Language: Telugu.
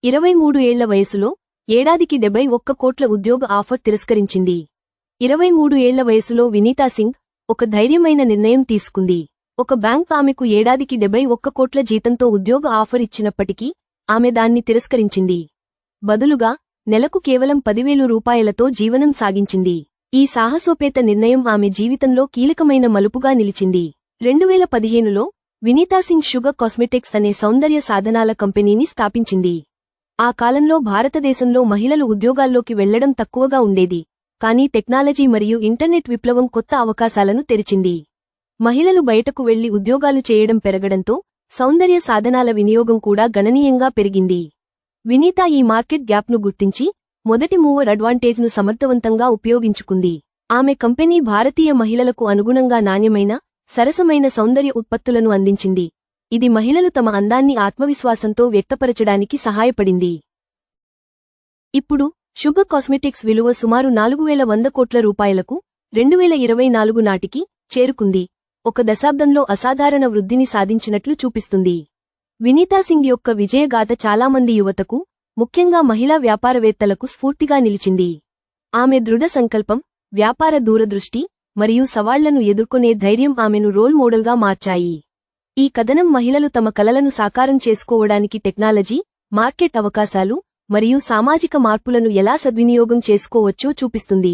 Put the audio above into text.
23 ఏళ్ల వయసులో ఏడాదికి 71 కోట్ల ఉద్యోగ ఆఫర్ తిరస్కరించింది. 23 ఏళ్ల వయసులో వినీతా సింగ్ ఒక ధైర్యమైన నిర్ణయం తీసుకుంది. ఒక బ్యాంక్ ఆమెకు ఏడాదికి 71 కోట్ల జీతంతో ఉద్యోగ ఆఫర్ ఇచ్చినప్పటికీ ఆమె దాన్ని తిరస్కరించింది. బదులుగా నెలకు కేవలం 10,000 రూపాయలతో జీవనం సాగించింది. ఈ సాహసోపేత నిర్ణయం ఆమె జీవితంలో కీలకమైన మలుపుగా నిలిచింది. 2015లో వినీతా సింగ్ షుగర్ కాస్మెటిక్స్ అనే సౌందర్య సాధనాల కంపెనీని స్థాపించింది. ఆ కాలంలో భారతదేశంలో మహిళలు ఉద్యోగాల్లోకి వెళ్లడం తక్కువగా ఉండేది. కానీ టెక్నాలజీ మరియు ఇంటర్నెట్ విప్లవం కొత్త అవకాశాలను తెరిచింది. మహిళలు బయటకు వెళ్లి ఉద్యోగాలు చేయడం పెరగడంతో సౌందర్య సాధనాల వినియోగం కూడా గణనీయంగా పెరిగింది. వినీతా ఈ మార్కెట్ గ్యాప్ను గుర్తించి మొదటి మూవర్ అడ్వాంటేజ్ను సమర్థవంతంగా ఉపయోగించుకుంది. ఆమె కంపెనీ భారతీయ మహిళలకు అనుగుణంగా నాణ్యమైన, సరసమైన సౌందర్య ఉత్పత్తులను అందించింది. ఇది మహిళలు తమ అందాన్ని ఆత్మవిశ్వాసంతో వ్యక్తపరచడానికి సహాయపడింది. ఇప్పుడు షుగర్ కాస్మెటిక్స్ విలువ సుమారు 4,100 కోట్ల రూపాయలకు 2024 నాటికి చేరుకుంది. ఒక దశాబ్దంలో అసాధారణ వృద్ధిని సాధించినట్లు చూపిస్తుంది. వినీతా సింగ్ యొక్క విజయగాథ చాలామంది యువతకు, ముఖ్యంగా మహిళా వ్యాపారవేత్తలకు స్ఫూర్తిగా నిలిచింది. ఆమె దృఢ సంకల్పం, వ్యాపార దూరదృష్టి మరియు సవాళ్లను ఎదుర్కొనే ధైర్యం ఆమెను రోల్ మోడల్గా మార్చాయి. ఈ కథనం మహిళలు తమ కలలను సాకారం చేసుకోవడానికి టెక్నాలజీ, మార్కెట్ అవకాశాలు మరియు సామాజిక మార్పులను ఎలా సద్వినియోగం చేసుకోవచ్చో చూపిస్తుంది.